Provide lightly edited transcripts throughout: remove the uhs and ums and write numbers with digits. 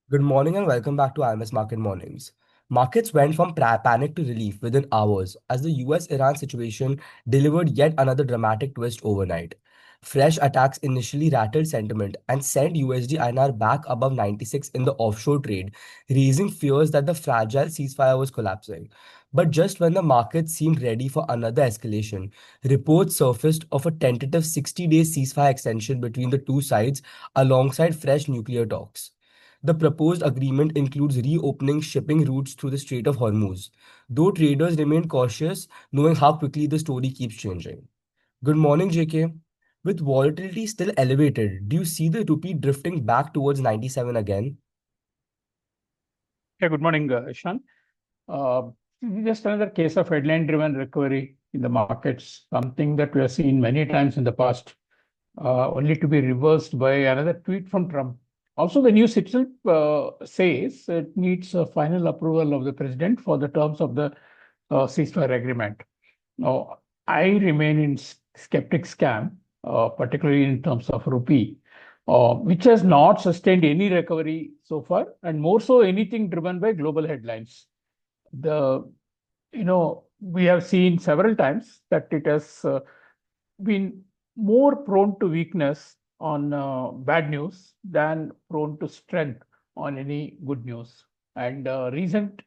Good morning and welcome back to Almus Market Mornings. Markets went from panic to relief within hours as the US-Iran situation delivered yet another dramatic twist overnight. Fresh attacks initially rattled sentiment and sent USD INR back above 96 in the offshore trade, raising fears that the fragile ceasefire was collapsing. But just when the market seemed ready for another escalation, reports surfaced of a tentative 60-day ceasefire extension between the two sides alongside fresh nuclear talks. The proposed agreement includes reopening shipping routes through the Strait of Hormuz, though traders remain cautious knowing how quickly the story keeps changing. Good morning, JK. With volatility still elevated, do you see the rupee drifting back towards 97 again? Yeah, good morning, Eshan. Uh, just another case of headline-driven recovery in the markets, something that we have seen many times in the past, only to be reversed by another tweet from Trump. Also, the news itself says it needs a final approval of the president for the terms of the ceasefire agreement. Now, I remain in skeptics camp, particularly in terms of rupee, which has not sustained any recovery so far, and more so anything driven by global headlines. The we have seen several times that it has been more prone to weakness on bad news than prone to strength on any good news. And recent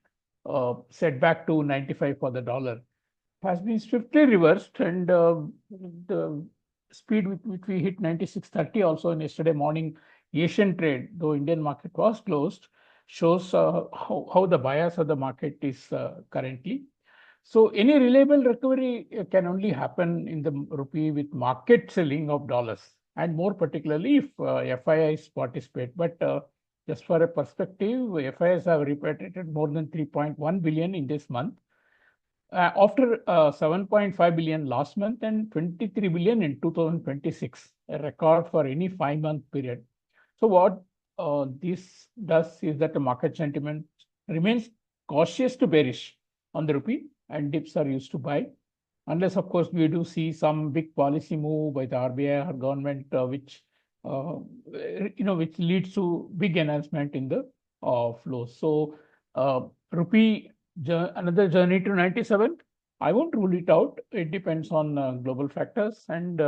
setback to 95 for the dollar has been swiftly reversed, and the speed with which we hit 96.30 also in yesterday morning Asian trade, though Indian market was closed, shows how the bias of the market is currently. So any reliable recovery can only happen in the rupee with market selling of dollars, and more particularly if FIIs participate. But just for a perspective, FIIs have repatriated more than 3.1 billion in this month after 7.5 billion last month and 23 billion in 2026, a record for any 5-month period. So what this does is that the market sentiment remains cautious to bearish on the rupee, and dips are used to buy, unless of course we do see some big policy move by the RBI or government, which leads to big enhancement in the flow. So rupee another journey to 97. I won't rule it out. It depends on global factors and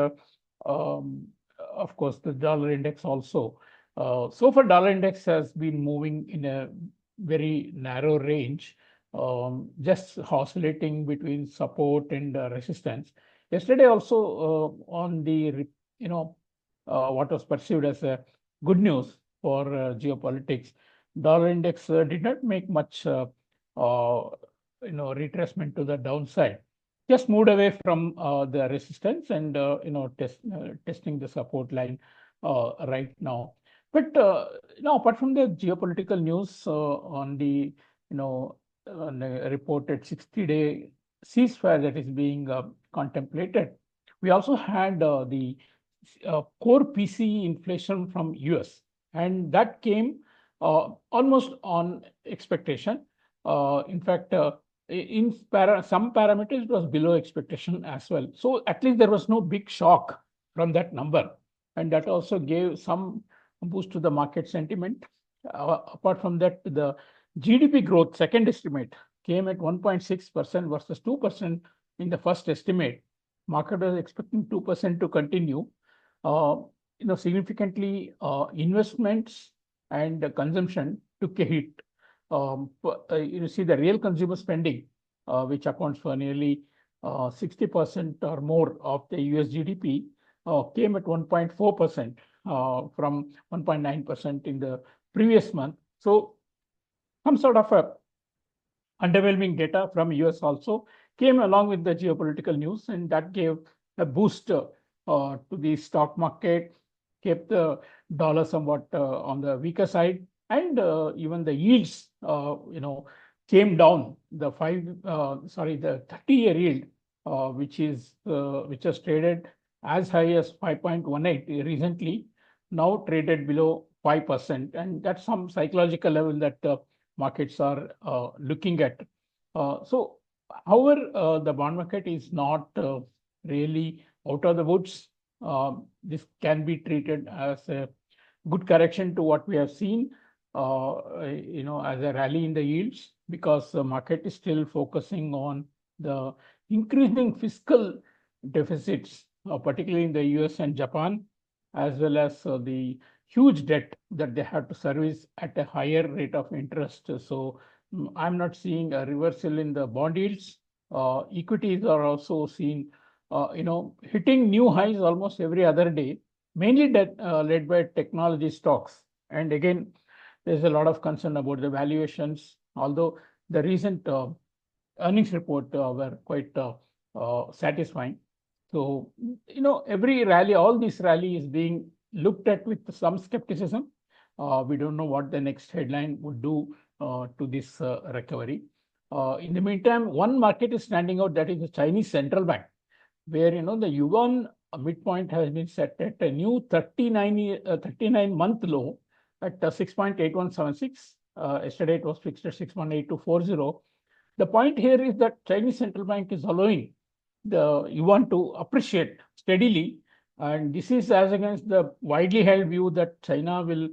um, of course the dollar index also. So far dollar index has been moving in a very narrow range, just oscillating between support and resistance. Yesterday also on the what was perceived as a good news for geopolitics, dollar index did not make much retracement to the downside. Just moved away from the resistance and testing the support line right now. But apart from the geopolitical news on the reported 60-day ceasefire that is being contemplated, we also had the core PCE inflation from US, and that came almost on expectation. In fact, in some parameters, it was below expectation as well. So at least there was no big shock from that number, and that also gave some boost to the market sentiment. Apart from that, the GDP growth second estimate came at 1.6% versus 2% in the first estimate. Market was expecting 2% to continue. Uh, Significantly, investments and consumption took a hit. You see the real consumer spending, which accounts for nearly 60% or more of the US GDP, came at 1.4% from 1.9% in the previous month. So some sort of a underwhelming data from US also came along with the geopolitical news, and that gave a boost to the stock market, kept the dollar somewhat on the weaker side, and even the yields, came down. The 30-year yield, which has traded as high as 5.18 recently, now traded below 5%, and that's some psychological level that markets are looking at. So, however, the bond market is not really out of the woods. This can be treated as a good correction to what we have seen. as a rally in the yields, because the market is still focusing on the increasing fiscal deficits, particularly in the US and Japan, as well as the huge debt that they have to service at a higher rate of interest. So I'm not seeing a reversal in the bond yields. Equities are also seeing, hitting new highs almost every other day, mainly led by technology stocks. And again, there's a lot of concern about the valuations, although the recent earnings report were quite satisfying. So, every rally, all this rally is being looked at with some skepticism. We don't know what the next headline would do to this recovery. In the meantime, one market is standing out, that is the Chinese central bank, where the yuan midpoint has been set at a new 39-month low at 6.8176. Yesterday it was fixed at 6.8240. The point here is that Chinese central bank is allowing the yuan to appreciate steadily, and this is as against the widely held view that China will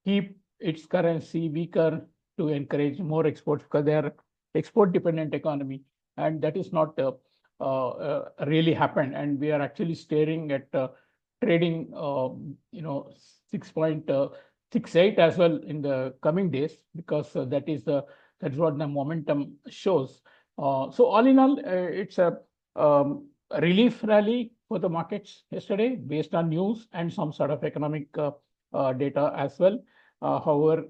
keep its currency weaker to encourage more exports, because they are export dependent economy, and that is not really happened. And we are actually staring at trading 6.68 as well in the coming days, because that's what the momentum shows. So all in all, it's a relief rally for the markets yesterday based on news and some sort of economic data as well. However,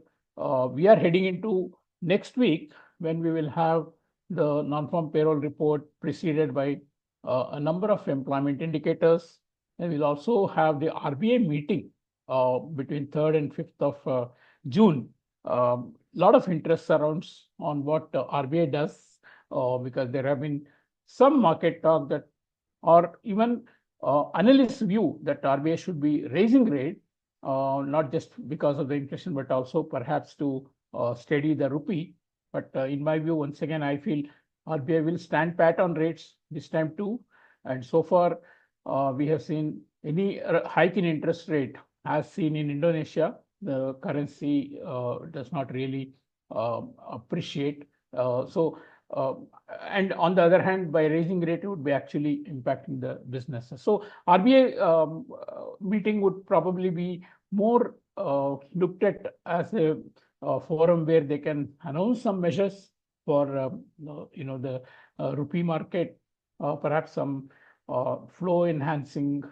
we are heading into next week, when we will have the non-farm payroll report preceded by a number of employment indicators. And we'll also have the RBI meeting between 3rd and 5th of June. Lot of interest surrounds on what RBI does, because there have been some market talk that, or even analysts' view that RBI should be raising rate, not just because of the inflation, but also perhaps to steady the rupee. But in my view, once again, I feel RBI will stand pat on rates this time too. And so far, we have seen any hike in interest rate, as seen in Indonesia, the currency does not really appreciate. And on the other hand, by raising rate, it would be actually impacting the businesses. So RBI meeting would probably be more looked at as a forum where they can announce some measures for the rupee market, perhaps some flow enhancing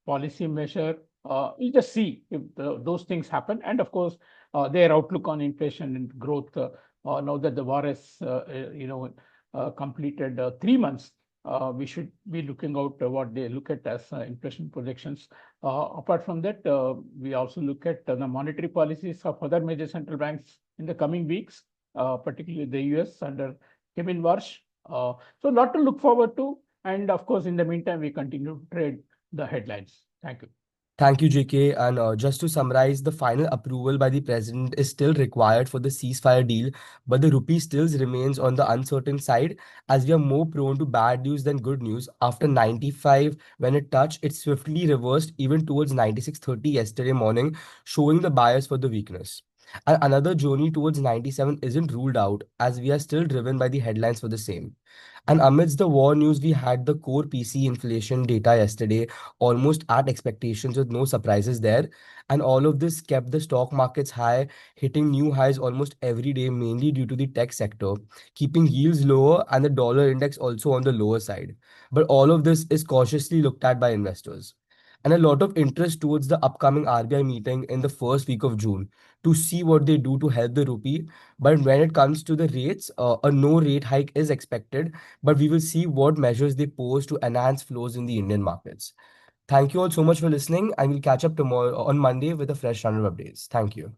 policy measure. We'll just see if those things happen, and of course their outlook on inflation and growth. Now that the war has completed 3 months, we should be looking out what they look at as inflation projections. Apart from that, we also look at the monetary policies of other major central banks in the coming weeks, particularly the US under Kevin Warsh. So a lot to look forward to. And of course, in the meantime, we continue to trade the headlines. Thank you. Thank you, JK. And just to summarize, the final approval by the president is still required for the ceasefire deal, but the rupee still remains on the uncertain side, as we are more prone to bad news than good news. After 95, when it touched, it swiftly reversed even towards 96.30 yesterday morning, showing the bias for the weakness. And another journey towards 97 isn't ruled out, as we are still driven by the headlines for the same. And amidst the war news, we had the core PC inflation data yesterday, almost at expectations with no surprises there. And all of this kept the stock markets high, hitting new highs almost every day, mainly due to the tech sector, keeping yields lower and the dollar index also on the lower side. But all of this is cautiously looked at by investors. And a lot of interest towards the upcoming RBI meeting in the first week of June to see what they do to help the rupee. But when it comes to the rates, a no rate hike is expected, but we will see what measures they pose to enhance flows in the Indian markets. Thank you all so much for listening, and we'll catch up tomorrow on Monday with a fresh round of updates. Thank you.